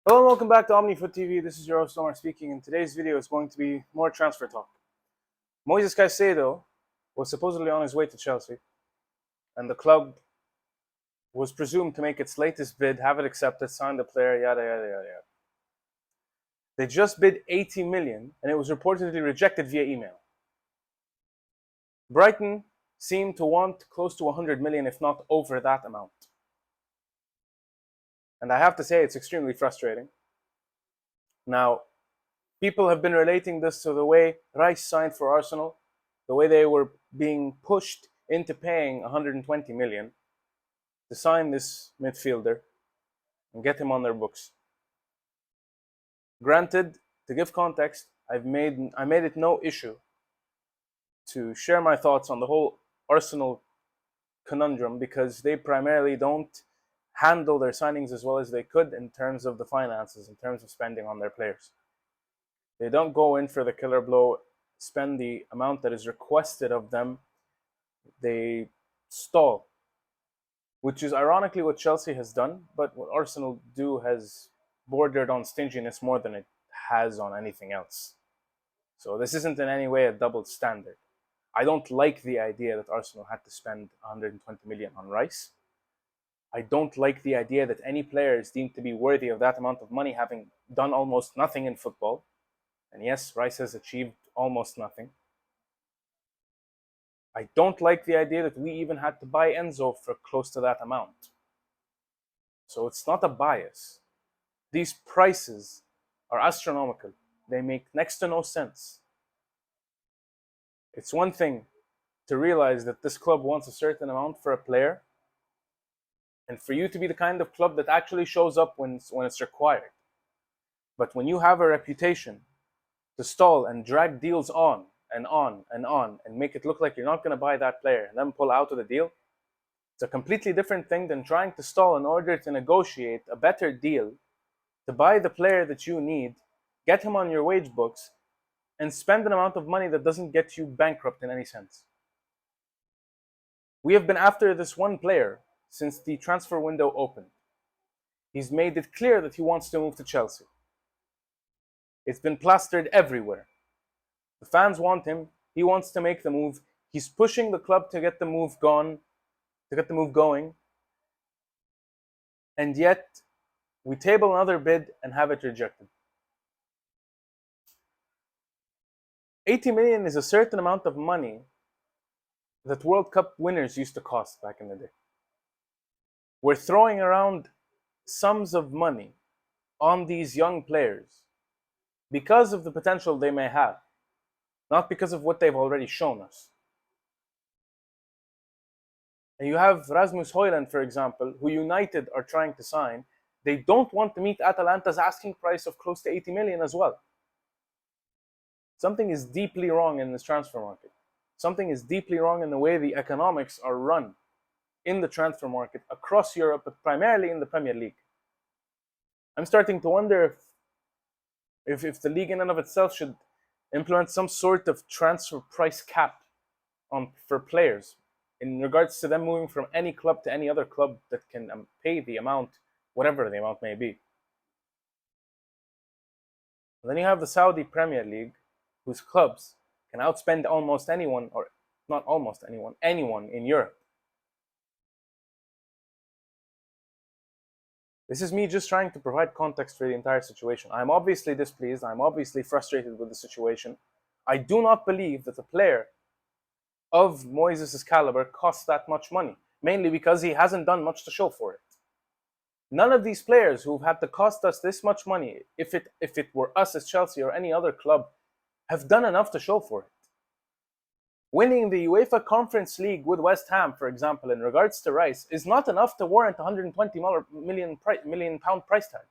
Hello and welcome back to OmniFoot TV. This is your host Omar speaking, and today's video is going to be more transfer talk. Moises Caicedo was supposedly on his way to Chelsea, and the club was presumed to make its latest bid, have it accepted, sign the player, yada yada yada yada. They just bid 80 million, and it was reportedly rejected via email. Brighton seemed to want close to 100 million, if not over that amount. And I have to say, it's extremely frustrating. Now, people have been relating this to the way Rice signed for Arsenal, the way they were being pushed into paying 120 million to sign this midfielder and get him on their books. Granted, to give context, I made it no issue to share my thoughts on the whole Arsenal conundrum because they primarily don't handle their signings as well as they could in terms of the finances, in terms of spending on their players. They don't go in for the killer blow, spend the amount that is requested of them. They stall, which is ironically what Chelsea has done, but what Arsenal do has bordered on stinginess more than it has on anything else. So this isn't in any way a double standard. I don't like the idea that Arsenal had to spend 120 million on Rice. I don't like the idea that any player is deemed to be worthy of that amount of money, having done almost nothing in football. And yes, Rice has achieved almost nothing. I don't like the idea that we even had to buy Enzo for close to that amount. So it's not a bias. These prices are astronomical. They make next to no sense. It's one thing to realize that this club wants a certain amount for a player, and for you to be the kind of club that actually shows up when it's required. But when you have a reputation to stall and drag deals on and on and on and make it look like you're not going to buy that player and then pull out of the deal, it's a completely different thing than trying to stall in order to negotiate a better deal to buy the player that you need, get him on your wage books, and spend an amount of money that doesn't get you bankrupt in any sense. We have been after this one player since the transfer window opened. He's made it clear that he wants to move to Chelsea. It's been plastered everywhere. The fans want him. He wants to make the move. He's pushing the club to get the move going. And yet, we table another bid and have it rejected. 80 million is a certain amount of money that World Cup winners used to cost back in the day. We're throwing around sums of money on these young players because of the potential they may have, not because of what they've already shown us. And you have Rasmus Højlund, for example, who United are trying to sign. They don't want to meet Atalanta's asking price of close to 80 million as well. Something is deeply wrong in this transfer market. Something is deeply wrong in the way the economics are run in the transfer market across Europe, but primarily in the Premier League. I'm starting to wonder if the league in and of itself should implement some sort of transfer price cap for players in regards to them moving from any club to any other club that can pay the amount, whatever the amount may be. And then you have the Saudi Premier League, whose clubs can outspend almost anyone, or not almost anyone, anyone in Europe. This is me just trying to provide context for the entire situation. I'm obviously displeased. I'm obviously frustrated with the situation. I do not believe that a player of Moises' caliber costs that much money, mainly because he hasn't done much to show for it. None of these players who've had to cost us this much money, if it were us as Chelsea or any other club, have done enough to show for it. Winning the UEFA Conference League with West Ham, for example, in regards to Rice, is not enough to warrant 120 million pound price tag,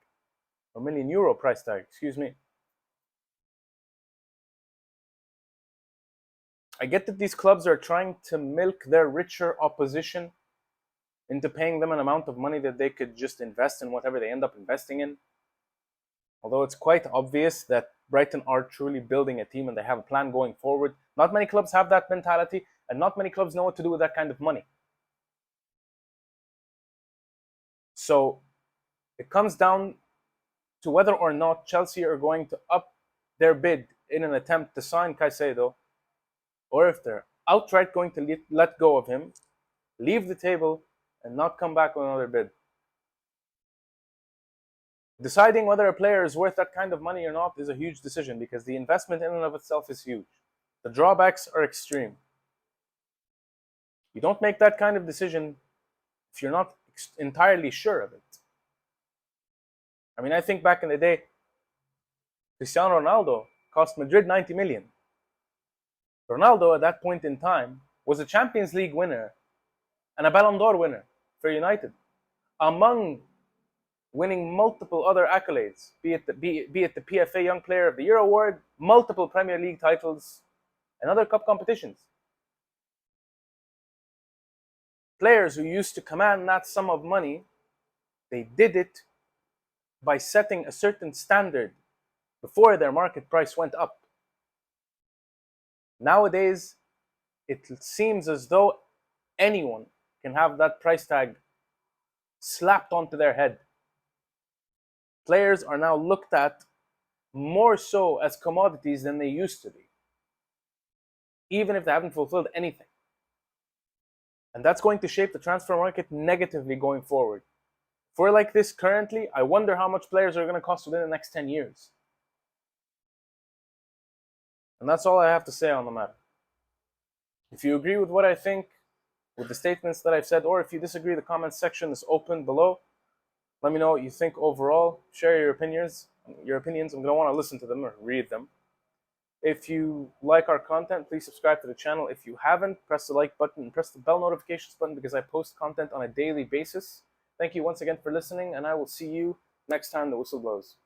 or million euro price tag, excuse me. I get that these clubs are trying to milk their richer opposition into paying them an amount of money that they could just invest in whatever they end up investing in. Although it's quite obvious that Brighton are truly building a team and they have a plan going forward. Not many clubs have that mentality, and not many clubs know what to do with that kind of money. So it comes down to whether or not Chelsea are going to up their bid in an attempt to sign Caicedo, or if they're outright going to let go of him, leave the table, and not come back with another bid. Deciding whether a player is worth that kind of money or not is a huge decision because the investment in and of itself is huge. The drawbacks are extreme. You don't make that kind of decision if you're not entirely sure of it. I mean, I think back in the day, Cristiano Ronaldo cost Madrid 90 million. Ronaldo, at that point in time, was a Champions League winner and a Ballon d'Or winner for United, among winning multiple other accolades, be it the PFA Young Player of the Year award, multiple Premier League titles, and other cup competitions. Players who used to command that sum of money, they did it by setting a certain standard before their market price went up. Nowadays, it seems as though anyone can have that price tag slapped onto their head. Players are now looked at more so as commodities than they used to be, even if they haven't fulfilled anything. And that's going to shape the transfer market negatively going forward. If we're like this currently, I wonder how much players are going to cost within the next 10 years. And that's all I have to say on the matter. If you agree with what I think, with the statements that I've said, or if you disagree, the comments section is open below. Let me know what you think overall. Share your opinions. I'm going to want to listen to them or read them. If you like our content, please subscribe to the channel. If you haven't, press the like button and press the bell notifications button because I post content on a daily basis. Thank you once again for listening, and I will see you next time the whistle blows.